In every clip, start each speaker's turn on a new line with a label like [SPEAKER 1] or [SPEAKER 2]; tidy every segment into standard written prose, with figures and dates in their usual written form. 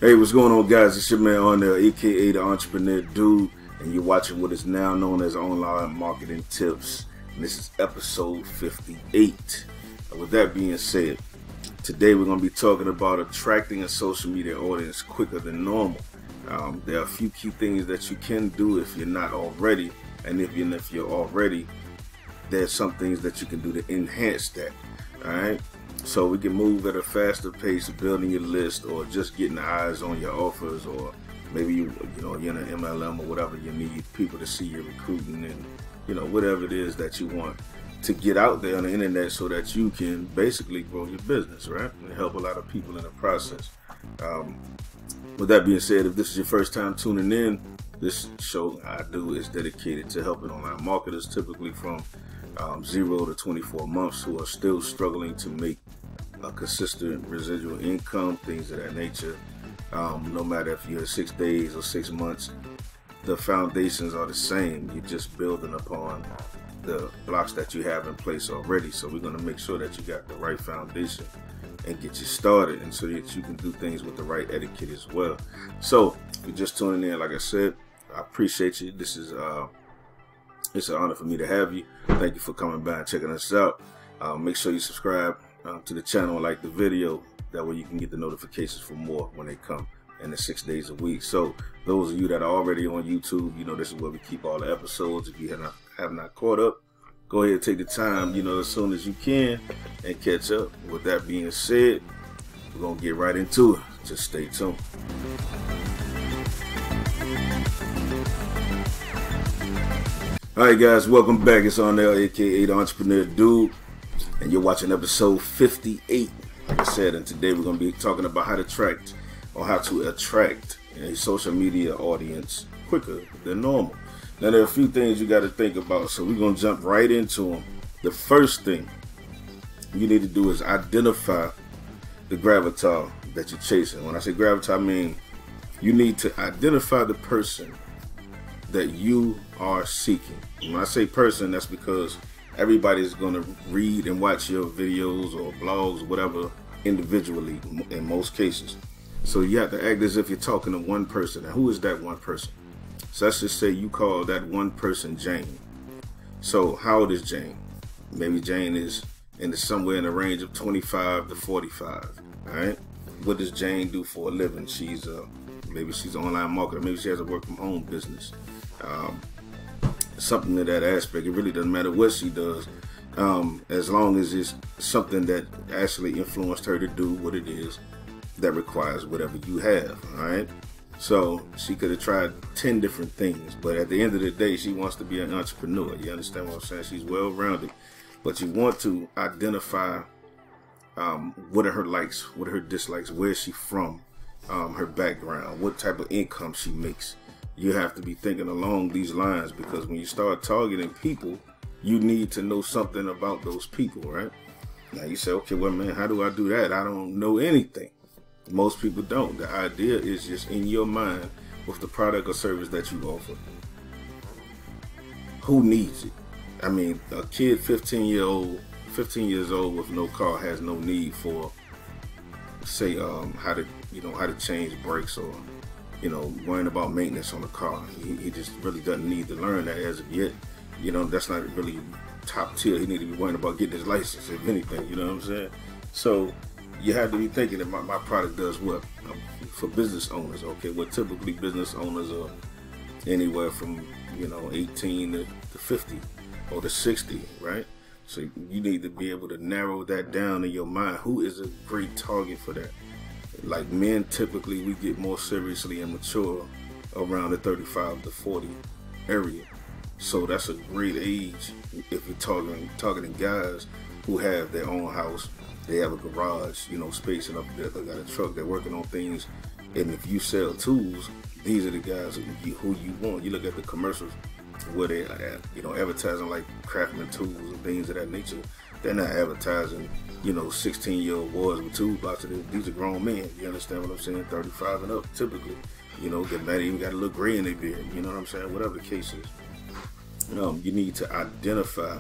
[SPEAKER 1] Hey, what's going on, guys? It's your man on there, aka the Entrepreneur Dude, and you're watching what is now known as Online Marketing Tips. And this is episode 58. And with that being said, today we're going to be talking about attracting a social media audience quicker than normal. There are a few key things that you can do if you're not already, and if you're already, there's some things that you can do to enhance that. All right. So we can move at a faster pace of building your list, or just getting eyes on your offers, or maybe you're in an MLM or whatever. You need people to see your recruiting, and whatever it is that you want to get out there on the internet, so that you can basically grow your business, right, and help a lot of people in the process. With that being said, if this is your first time tuning in, this show I do is dedicated to helping online marketers, typically from 0 to 24 months, who are still struggling to make a consistent residual income, things of that nature. No matter if you're 6 days or 6 months, the foundations are the same. You're just building upon the blocks that you have in place already. So we're going to make sure that you got the right foundation and get you started, and so that you can do things with the right etiquette as well. So if you're just tuning in, like I said, I appreciate you. This is it's an honor for me to have you. Thank you for coming by and checking us out. Make sure you subscribe to the channel and like the video. That way you can get the notifications for more when they come, in the 6 days a week. So those of you that are already on YouTube, this is where we keep all the episodes. If you have not caught up, go ahead and take the time, as soon as you can, and catch up. With that being said, we're going to get right into it. Just stay tuned. Alright guys, welcome back. It's on there, aka the Entrepreneur Dude, and you're watching episode 58, like I said. And today we're going to be talking about how to attract a social media audience quicker than normal. Now, there are a few things you got to think about, so we're going to jump right into them. The first thing you need to do is identify the gravatar that you're chasing. When I say gravatar, I mean you need to identify the person that you are seeking. When I say person, that's because everybody's going to read and watch your videos or blogs or whatever individually in most cases. So you have to act as if you're talking to one person. And who is that one person? So let's just say you call that one person Jane. So how old is Jane? Maybe Jane is somewhere in the range of 25 to 45. All right. What does Jane do for a living? Maybe she's an online marketer. Maybe she has a work from home business. Something in that aspect. It really doesn't matter what she does, as long as it's something that actually influenced her to do what it is that requires whatever you have. All right. So she could have tried 10 different things, but at the end of the day, she wants to be an entrepreneur. You understand what I'm saying? She's well-rounded, but you want to identify what are her likes, what are her dislikes, where is she from, her background, what type of income she makes. You have to be thinking along these lines, because when you start targeting people, you need to know something about those people, right? Now you say, okay, well, man, how do I do that? I don't know anything. Most people don't. The idea is just in your mind with the product or service that you offer. Who needs it? I mean, a kid 15 years old with no car has no need for, say, how to change brakes, or worrying about maintenance on the car. He just really doesn't need to learn that as of yet. That's not really top tier. He need to be worrying about getting his license, if anything. You know what I'm saying? So you have to be thinking that my product does what? For business owners, okay? Well, typically business owners are anywhere from 18 to 50 or to 60, right? So you need to be able to narrow that down in your mind. Who is a great target for that? Like men, typically we get more seriously and mature around the 35 to 40 area. So that's a great age if you're targeting guys who have their own house, they have a garage, space, and up there, they got a truck, they're working on things. And if you sell tools, these are the guys who you want. You look at the commercials where they are advertising like Craftsman tools and things of that nature. They're not advertising 16-year-old boys with toolboxes. These are grown men. You understand what I'm saying? 35 and up, typically. They might even got a little gray in their beard. You know what I'm saying? Whatever the case is. You need to identify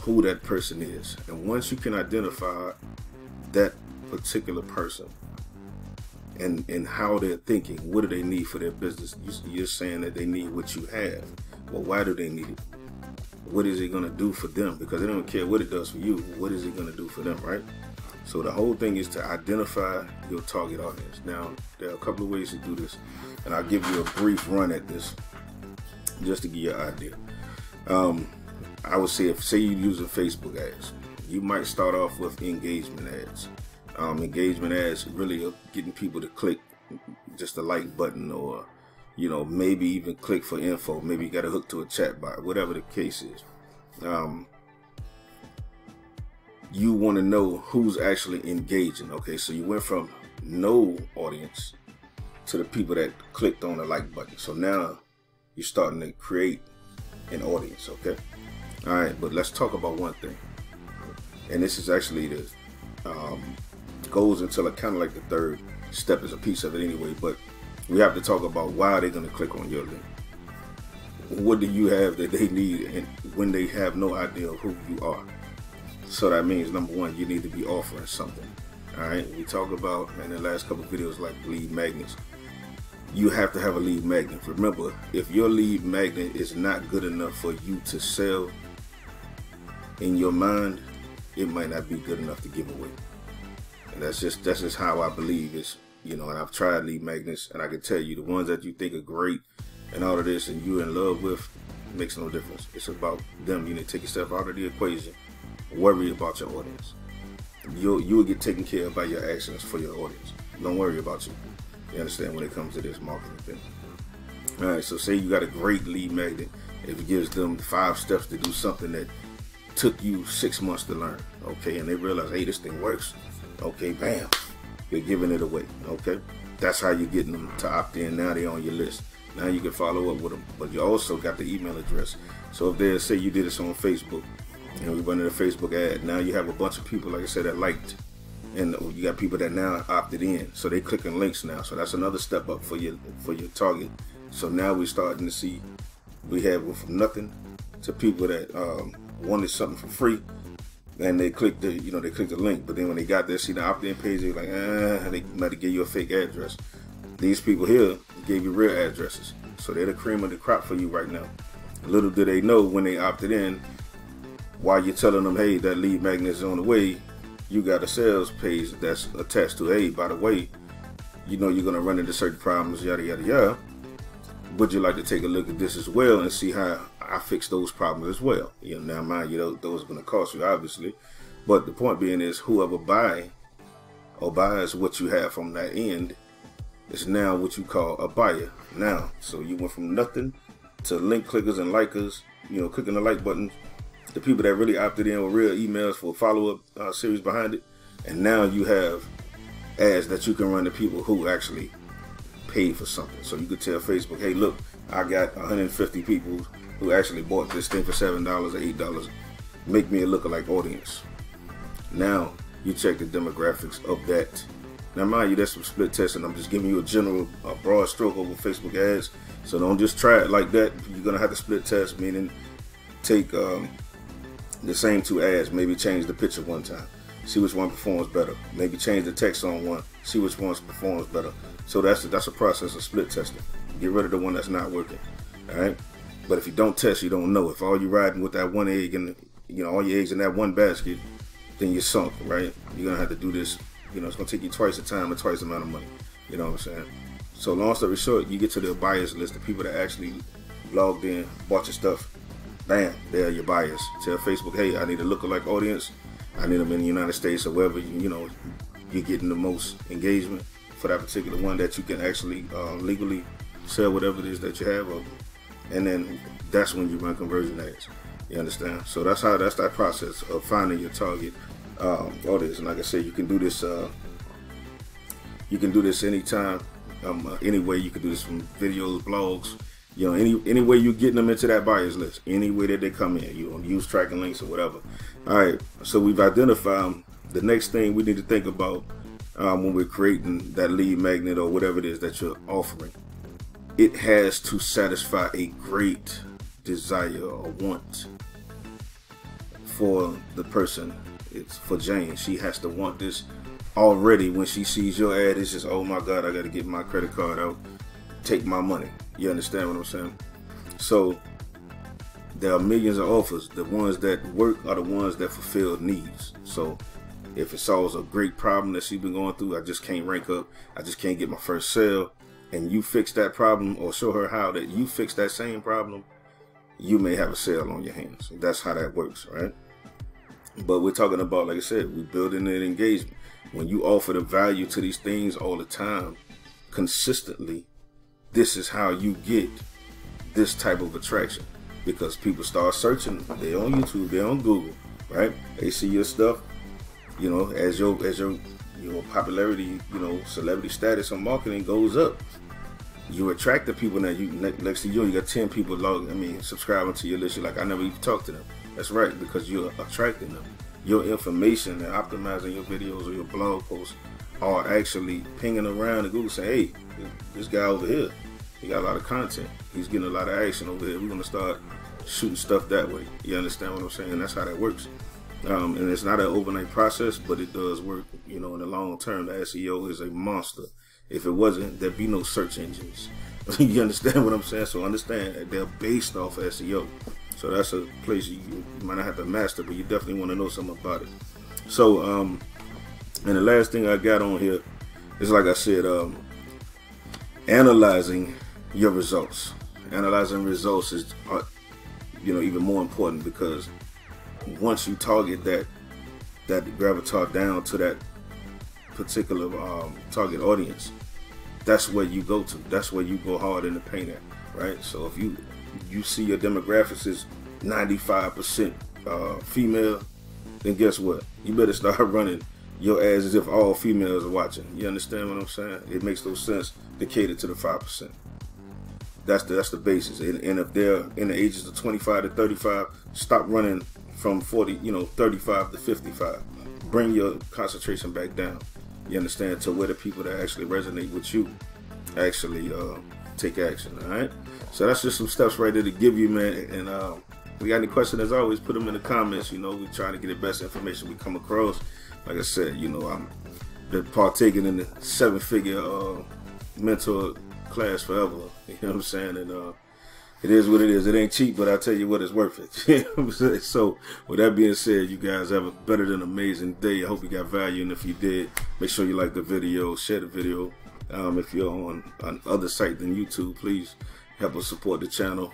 [SPEAKER 1] who that person is. And once you can identify that particular person, and how they're thinking. What do they need for their business? You're saying that they need what you have. Well, why do they need it? What is it going to do for them? Because they don't care what it does for you. What is it going to do for them, right? So the whole thing is to identify your target audience. Now, there are a couple of ways to do this, and I'll give you a brief run at this just to give you an idea. I would say, say you're using Facebook ads, you might start off with engagement ads. Engagement ads really are getting people to click just a like button, or maybe even click for info. Maybe you got to hook to a chat bot, whatever the case is. You want to know who's actually engaging. Okay, so you went from no audience to the people that clicked on the like button. So now you're starting to create an audience. Okay, all right, but let's talk about one thing, and this is actually the goes until kind of like the third step is a piece of it anyway. But we have to talk about why are they going to click on your link. What do you have that they need, and when they have no idea of who you are? So that means, number one, you need to be offering something. All right, we talk about in the last couple of videos like lead magnets. You have to have a lead magnet. Remember, if your lead magnet is not good enough for you to sell, in your mind, it might not be good enough to give away. And that's just how I believe it's, and I've tried lead magnets, and I can tell you the ones that you think are great and all of this and you're in love with, makes no difference. It's about them. You need to take yourself out of the equation. Worry about your audience. You will get taken care of by your actions for your audience. Don't worry about you. You understand when it comes to this marketing thing. All right, so say you got a great lead magnet. If it gives them 5 steps to do something that took you 6 months to learn, okay, and they realize, hey, this thing works. Okay, bam, you're giving it away. Okay, that's how you're getting them to opt in. Now they're on your list. Now you can follow up with them, but you also got the email address. So if they say you did this on Facebook, we running a Facebook ad, now you have a bunch of people, like I said, that liked, and you got people that now opted in, so they clicking links now. So that's another step up for your target. So now we're starting to see we have from nothing to people that wanted something for free, and they clicked the link. But then when they got there, see the opt-in page, they're like, they might have gave you a fake address. These people here gave you real addresses, so they're the cream of the crop for you right now. Little do they know, when they opted in, while you're telling them, hey, that lead magnet is on the way, you got a sales page that's attached to, hey, by the way, you're going to run into certain problems, yada, yada, yada. Would you like to take a look at this as well and see how I fix those problems as well? Now mind you, those are going to cost you, obviously. But the point being is, whoever buys what you have from that end is now what you call a buyer. Now, so you went from nothing to link clickers and likers, clicking the like button, the people that really opted in with real emails for a follow-up series behind it. And now you have ads that you can run to people who actually paid for something. So you could tell Facebook, hey, look, I got 150 people who actually bought this thing for $7 or $8. Make me a lookalike audience. Now you check the demographics of that. Now mind you, that's some split testing. I'm just giving you a broad stroke over Facebook ads. So don't just try it like that. You're going to have to split test, meaning take the same 2 ads, maybe change the picture one time, see which one performs better. Maybe change the text on one, see which one performs better. So that's a process of split testing. Get rid of the one that's not working. All right. But if you don't test, you don't know. If all you're riding with that one egg and all your eggs in that one basket, then you're sunk, right? You're gonna have to do this. It's gonna take you twice the time and twice the amount of money. You know what I'm saying? So long story short, you get to the buyers list, the people that actually logged in, bought your stuff. Bam, they're your buyers. Tell Facebook, hey, I need a lookalike audience. I need them in the United States or wherever you're getting the most engagement for that particular one, that you can actually legally sell whatever it is that you have. And then that's when you run conversion ads. You understand? So that's that process of finding your target audience. And like I said, you can do this. You can do this anytime, any way. You can do this from videos, blogs. Any way you're getting them into that buyers list, any way that they come in, you use tracking links or whatever. All right, so we've identified the next thing we need to think about when we're creating that lead magnet or whatever it is that you're offering. It has to satisfy a great desire or want for the person. It's for Jane. She has to want this already when she sees your ad, it's just, oh my God, I got to get my credit card out, take my money. You understand what I'm saying? So there are millions of offers. The ones that work are the ones that fulfill needs. So if it solves a great problem that she's been going through, I just can't rank up, I just can't get my first sale, and you fix that problem or show her how that you fix that same problem, you may have a sale on your hands. That's how that works, right? But we're talking about, like I said, we're building an engagement. When you offer the value to these things all the time, consistently, this is how you get this type of attraction. Because people start searching, they're on YouTube, they're on Google, right? They see your stuff, you know, as your popularity, you know, celebrity status on marketing goes up. You attract the people now. Next to you got 10 people subscribing to your list. You're like, I never even talked to them. That's right, because you're attracting them. Your information and optimizing your videos or your blog posts are actually pinging around and Google saying, hey, this guy over here, he got a lot of content. He's getting a lot of action over here. We're going to start shooting stuff that way. You understand what I'm saying? That's how that works. And it's not an overnight process, but it does work. You know, in the long term, the SEO is a monster. If it wasn't, there'd be no search engines. You understand what I'm saying? So understand that they're based off SEO. So that's a place you might not have to master, but you definitely want to know something about it. So, and the last thing I got on here is, like I said, analyzing your results. Analyzing results is, even more important, because once you target that Gravatar down to that particular target audience, that's where you go to. That's where you go hard in the paint at, right? So if you see your demographics is 95% female, then guess what? You better start running your ads as if all females are watching. You understand what I'm saying? It makes no sense to cater to the 5%. That's the basis. And if they're in the ages of 25 to 35, stop running from 35 to 55. Bring your concentration back down. You understand? To where the people that actually resonate with you actually take action. All right. So that's just some steps right there to give you, man. And we got any questions, as always, put them in the comments. You know, we're trying to get the best information we come across. Like I said, you know, I'm been partaking in the 7-figure mentor class forever. You know what I'm saying? And it is what it is. It ain't cheap, but I tell you what, it's worth it. You know what I'm saying? So with that being said, you guys have a better than amazing day. I hope you got value, and if you did, make sure you like the video, share the video. If you're on other site than YouTube, please help us support the channel.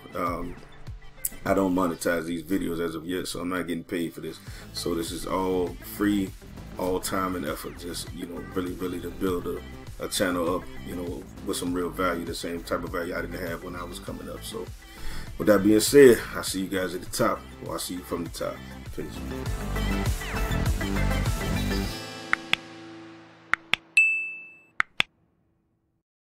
[SPEAKER 1] I don't monetize these videos as of yet, so I'm not getting paid for this. So this is all free, all time and effort. Just, you know, really to build a channel up, you know, with some real value, the same type of value I didn't have when I was coming up. So with that being said, I see you guys at the top, or I see you from the top. Peace.